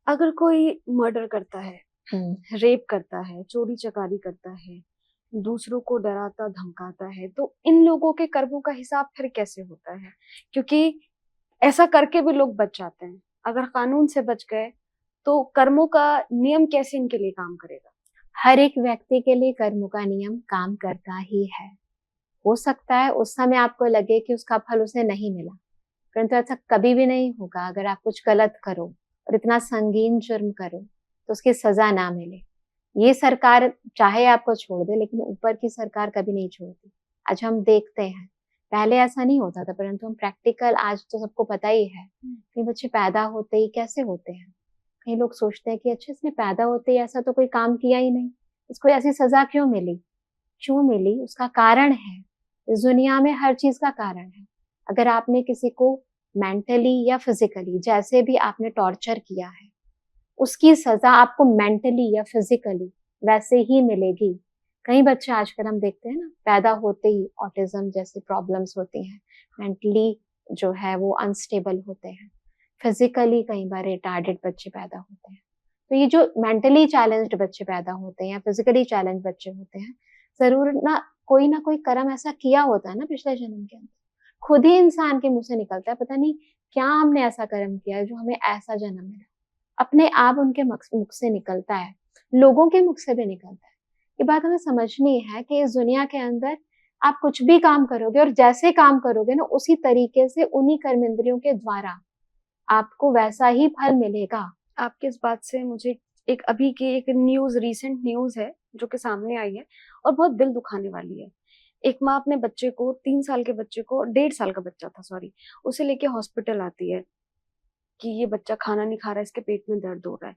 अगर कोई मर्डर करता है, हम्म। रेप करता है, चोरी चकारी करता है, दूसरों को डराता धमकाता है, तो इन लोगों के कर्मों का हिसाब फिर कैसे होता है? क्योंकि ऐसा करके भी लोग बच जाते हैं। अगर कानून से बच गए तो कर्मों का नियम कैसे इनके लिए काम करेगा? हर एक व्यक्ति के लिए कर्मों का नियम काम करता ही है। हो सकता है उस समय आपको लगे कि उसका फल उसे नहीं मिला, परंतु ऐसा कभी भी नहीं होगा। अगर आप कुछ गलत करो और इतना संगीन जुर्म करो तो उसकी सजा ना मिले। ये सरकार चाहे आपको छोड़ दे, लेकिन ऊपर की सरकार कभी नहीं छोड़ती। आज हम देखते हैं, पहले ऐसा नहीं होता था, परंतु हम प्रैक्टिकल आज तो सबको पता ही है कि बच्चे पैदा होते ही कैसे होते हैं। कई लोग सोचते हैं कि अच्छा, इसने पैदा होते ही ऐसा तो कोई काम किया ही नहीं, इसको ऐसी सजा क्यों मिली? क्यों मिली? उसका कारण है। इस दुनिया में हर चीज का कारण है। अगर आपने किसी को मेंटली या फिजिकली जैसे भी आपने टॉर्चर किया है, उसकी सजा आपको मेंटली या फिजिकली वैसे ही मिलेगी। कई बच्चे आजकल हम देखते हैं ना, पैदा होते ही ऑटिज्म जैसे प्रॉब्लम्स होती हैं, मेंटली जो है वो अनस्टेबल होते हैं, फिजिकली कई बार रिटार्डेड बच्चे पैदा होते हैं। तो ये जो मेंटली चैलेंज्ड बच्चे पैदा होते हैं या फिजिकली चैलेंज बच्चे होते हैं, जरूर ना कोई कर्म ऐसा किया होता है ना पिछले जन्म के अंदर। खुद ही इंसान के मुंह से निकलता है, पता नहीं क्या हमने ऐसा कर्म किया है जो हमें ऐसा जन्म मिला। अपने आप उनके मुख से निकलता है, लोगों के मुख से भी निकलता है। ये बात हमें समझनी है कि इस दुनिया के अंदर आप कुछ भी काम करोगे और जैसे काम करोगे ना, उसी तरीके से उन्हीं कर्म इंद्रियों के द्वारा आपको वैसा ही फल मिलेगा। आपकी इस बात से मुझे एक अभी की एक न्यूज़, रीसेंट न्यूज़ है जो कि सामने आई है और बहुत दिल दुखाने वाली है। एक माँ अपने बच्चे को, 3 साल के बच्चे को, 1.5 साल का बच्चा था सॉरी, उसे लेके हॉस्पिटल आती है कि ये बच्चा खाना नहीं खा रहा है, इसके पेट में दर्द हो रहा है।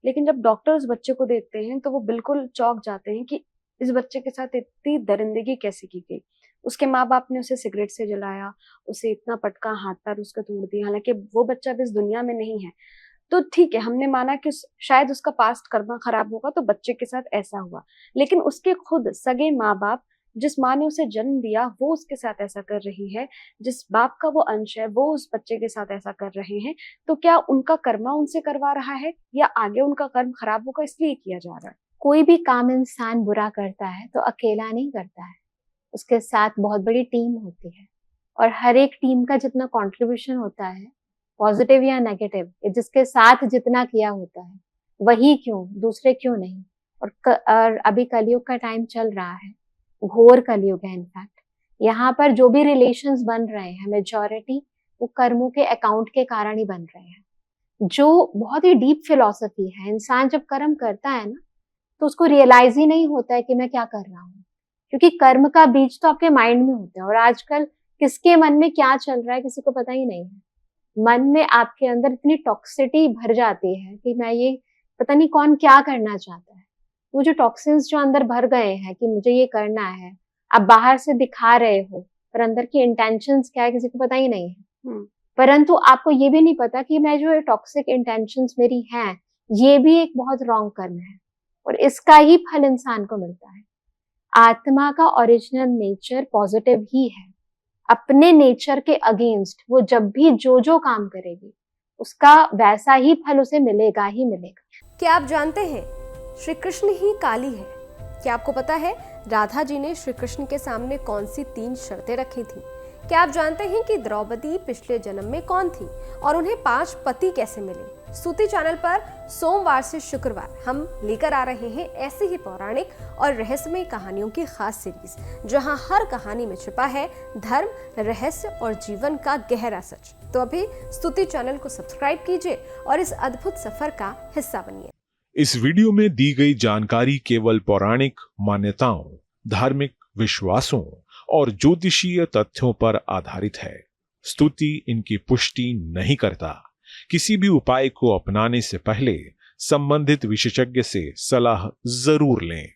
लेकिन जब डॉक्टर उस बच्चे को देखते हैं तो वो बिल्कुल चौंक जाते हैं कि इस बच्चे के साथ इतनी दरिंदगी कैसे की गई। उसके माँ-बाप ने उसे सिगरेट से जलाया, उसे इतना पटका, हाथ-पैर उसके तोड़ दिए, हालाँकि वो बच्चा अब इस दुनिया में नहीं है। तो ठीक है, हमने माना कि शायद उसका पास्ट कर्मा खराब होगा तो बच्चे के साथ ऐसा हुआ। लेकिन उसके खुद सगे माँ-बाप, जिस माँ ने उसे जन्म दिया, वो उसके साथ ऐसा कर रही है, जिस बाप का वो अंश है, वो उस बच्चे के साथ ऐसा कर रहे हैं। तो क्या उनका कर्मा उनसे करवा रहा है या आगे उनका कर्म खराब होगा इसलिए किया जा रहा है? कोई भी काम इंसान बुरा करता है तो अकेला नहीं करता है, उसके साथ बहुत बड़ी टीम होती है। और हर एक टीम का जितना कंट्रीब्यूशन होता है, पॉजिटिव या नेगेटिव, जिसके साथ जितना किया होता है, वही क्यों, दूसरे क्यों नहीं। और अभी कलयुग का टाइम चल रहा है, घोर कलयुग है इनफैक्ट। यहाँ पर जो भी रिलेशंस बन रहे हैं, मेजॉरिटी वो कर्मों के अकाउंट के कारण ही बन रहे हैं, जो बहुत ही डीप फिलॉसफी है। इंसान जब कर्म करता है ना, तो उसको रियलाइज ही नहीं होता है कि मैं क्या कर रहा हूँ, क्योंकि कर्म का बीज तो आपके माइंड में होता है। और आजकल किसके मन में क्या चल रहा है किसी को पता ही नहीं है। मन में आपके अंदर इतनी टॉक्सिसिटी भर जाती है कि मैं ये पता नहीं कौन क्या करना चाहता है। वो जो टॉक्सिन्स जो अंदर भर गए हैं कि मुझे ये करना है, आप बाहर से दिखा रहे हो पर अंदर की इंटेंशंस क्या है किसी को पता ही नहीं है। परंतु आपको ये भी नहीं पता कि मैं जो टॉक्सिक इंटेंशंस मेरी हैं, ये भी एक बहुत रॉन्ग कर्म है और इसका ही फल इंसान को मिलता है। आत्मा का ओरिजिनल नेचर पॉजिटिव ही है। अपने नेचर के अगेंस्ट वो जब भी जो काम करेगी, उसका वैसा ही फल उसे मिलेगा ही मिलेगा। क्या आप जानते हैं श्री कृष्ण ही काली है? क्या आपको पता है राधा जी ने श्री कृष्ण के सामने कौन सी 3 शर्तें रखी थी? क्या आप जानते हैं कि द्रौपदी पिछले जन्म में कौन थी और उन्हें 5 पति कैसे मिले? स्तुति चैनल पर सोमवार से शुक्रवार हम लेकर आ रहे हैं ऐसी ही पौराणिक और रहस्यमय कहानियों की खास सीरीज, जहां हर कहानी में छिपा है धर्म, रहस्य और जीवन का गहरा सच। तो अभी स्तुति चैनल को सब्सक्राइब कीजिए और इस अद्भुत सफर का हिस्सा बनिए। इस वीडियो में दी गई जानकारी केवल पौराणिक मान्यताओं, धार्मिक विश्वासों और ज्योतिषीय तथ्यों पर आधारित है। स्तुति इनकी पुष्टि नहीं करता। किसी भी उपाय को अपनाने से पहले संबंधित विशेषज्ञ से सलाह जरूर लें।